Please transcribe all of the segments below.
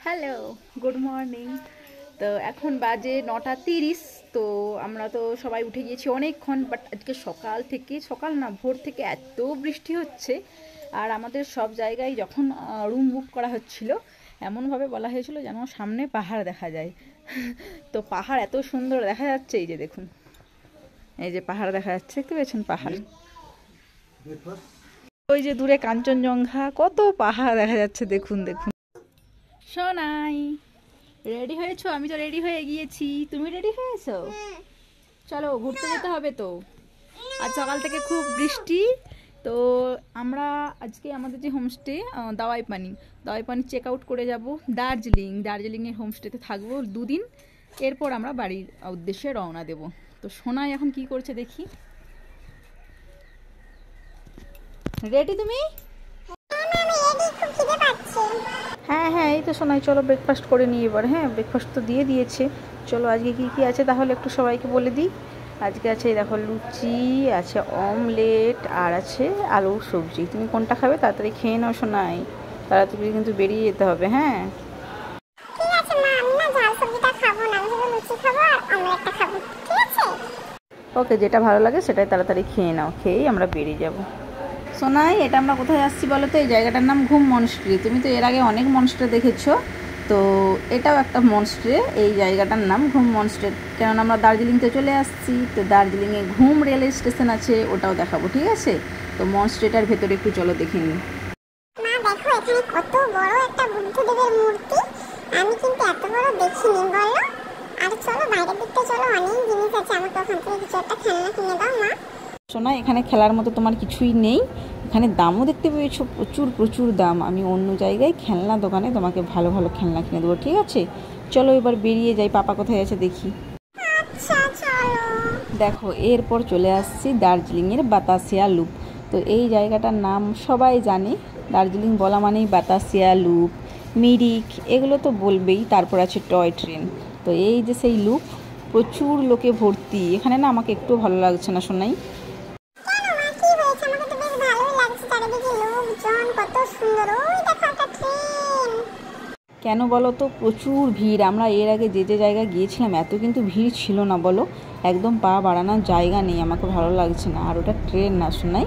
Hello, good morning. তো এখন বাজে 9:30। তো আমরা তো সবাই উঠে গিয়েছি অনেকক্ষণ, বাট আজকে সকাল থেকে, সকাল না ভোর থেকে এত বৃষ্টি হচ্ছে। আর আমাদের সব জায়গায় যখন রুম বুক করা হচ্ছিল, এমনভাবে বলা হয়েছিল যেন সামনে পাহাড় দেখা যায়। তো পাহাড় এত সুন্দর দেখা যাচ্ছে, এই যে দেখুন, এই যে পাহাড় দেখা যাচ্ছে, দেখতে পেয়েছেন পাহাড়? ওই যে দূরে কাঞ্চনজঙ্ঘা, কত পাহাড় দেখা যাচ্ছে, দেখুন দেখুন। সোনাই, রেডি হয়েছো? আমি তো রেডি হয়ে গিয়েছি, তুমি রেডি হয়েছো? চলো ঘুরতে যেতে হবে তো। আজ সকাল থেকে খুব বৃষ্টি। তো আমরা আজকে আমাদের যে হোমস্টে দাওয়াই পানি চেক আউট করে যাব দার্জিলিংয়ের হোমস্টেতে থাকবো 2 দিন। এরপর আমরা বাড়ির উদ্দেশ্যে রওনা দেব। তো সোনাই এখন কি করছে দেখি। রেডি তুমি? হ্যাঁ হ্যাঁ, এই তো সোনাই, চলো ব্রেকফাস্ট করে নিই এবার। হ্যাঁ, ব্রেকফাস্ট তো দিয়ে দিয়েছে। চলো আজকে কি কি আছে তাহলে একটু সবাইকে বলে দিই। আজকে আছে দেখো লুচি, আছে অমলেট, আর আছে আলুর সবজি। তুমি কোনটা খাবে? তাড়াতাড়ি খেয়ে নাও সোনাই, তাড়াতাড়ি কিন্তু বেরিয়ে যেতে হবে। হ্যাঁ ওকে, যেটা ভালো লাগে সেটাই তাড়াতাড়ি খেয়ে নাও, খেয়েই আমরা বেরিয়ে যাব। সোনাই, এটা আমরা কোথায় আসছি বলো তো? এই জায়গাটার নাম ঘুম মনস্ট্রি। তুমি তো এর আগে অনেক মনস্ট্রি দেখেছো, তো এটাও একটা মনস্ট্রি। এই জায়গাটার নাম ঘুম মনস্ট্রি, কেননা আমরা দার্জিলিংতে চলে আসছি। তো দার্জিলিংয়ে ঘুম রেল স্টেশন আছে, ওটাও দেখাবো, ঠিক আছে? তো মনস্ট্রিটার ভেতরে একটু চলো দেখে নিই। মা দেখো, এখানে কত বড় একটা বুদ্ধদেবের মূর্তি। আমি কিন্তু এত বড় দেখিনি, বলো। আর চলো বাইরের দিকটা, চলো, অনেক জিনিস আছে। আমাকে ওখান থেকে কিছু একটা খেলনা কিনে দাও মা। শোনা, এখানে খেলার মতো তোমার কিছুই নেই। এখানে দামও দেখতে পেয়েছো, প্রচুর প্রচুর দাম। আমি অন্য জায়গায় খেলনা দোকানে তোমাকে ভালো ভালো খেলনা কিনে দেবো, ঠিক আছে? চলো এবার বেরিয়ে যাই, পাপা কোথায় আছে দেখি। আচ্ছা চলো। দেখো, এরপর চলে আসছি দার্জিলিংয়ের বাতাসিয়া লুপ। তো এই জায়গাটার নাম সবাই জানে, দার্জিলিং বলা মানেই বাতাসিয়া লুপ, মিরিক, এগুলো তো বলবেই। তারপর আছে টয় ট্রেন। তো এই যে সেই লুপ, প্রচুর লোকে ভর্তি। এখানে না আমাকে একটু ভালো লাগছে না সোনাই। কেন মা, কি হয়েছে? আমাকে তো বেশ ভালোই লাগছে, চারিদিকে লোকজন কত সুন্দর। ওই দেখো একটা ট্রেন। কেন বলো তো? প্রচুর ভিড়। আমরা এর আগে যে যে জায়গায় গিয়েছিলাম এত কিন্তু ভিড় ছিল না, বলো। একদম পা বাড়ানোর জায়গা নেই, আমাকে ভালো লাগছে না। আর ওটা ট্রেন না শোনাই,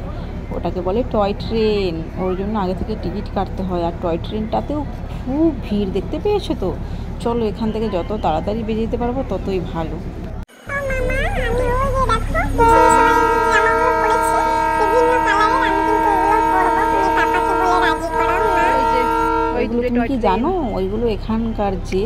ওটাকে বলে টয় ট্রেন। ওর জন্য আগে থেকে টিকিট কাটতে হয়। আর টয় ট্রেনটাতেও খুব ভিড়, দেখতে পেয়েছো তো? চলো এখান থেকে যত তাড়াতাড়ি বেরিয়ে যেতে পারবো ততই ভালো। ও মামা, আমি ওই যে দেখো পিছনে সবাই জামাগুলো পরেছে বিভিন্ন কালারের। আমি কিন্তু ওগুলো পরবো, তুমি পাপাকে বলে রাজি করাও না। ওইগুলো তুমি কি জানো? ওইগুলো এখানকার যে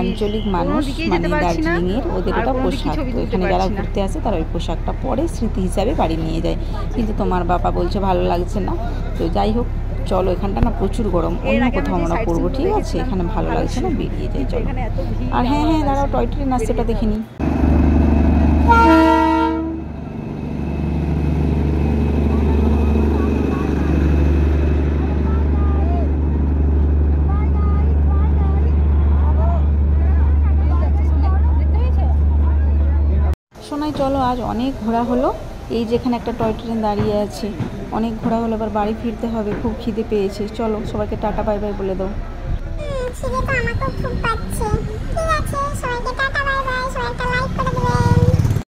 আঞ্চলিক মানুষ, মানে দার্জিলিংয়ের, ওদের ওটা পোশাক। তো এখানে যারা ঘুরতে আসে তারা ওই পোশাকটা পরে স্মৃতি হিসাবে বাড়ি নিয়ে যায়। কিন্তু তোমার বাবা বলছে ভালো লাগছে না। তো যাই হোক, চলো, এখানটা না প্রচুর গরম, অন্য কোথাও আমরা করবো, ঠিক আছে? এখানে ভালো লাগছে না, বেরিয়ে যাই চলো। আর হ্যাঁ হ্যাঁ, দাঁড়াও, টয় ট্রেন আসছে, ওটা দেখে নিই। শোনাই, চলো, আজ অনেক ঘোরা হলো। এই যেখানে একটা টয় ট্রেন দাঁড়িয়ে আছে, অনেক ঘোরা হলো, এবার বাড়ি ফিরতে হবে, খুব খিদে পেয়েছে। চলো সবাইকে টাটা বাই বাই বলে দাও। খিদে তো আমাকেও খুব পাচ্ছে। ঠিক আছে, সবাইকে টাটা।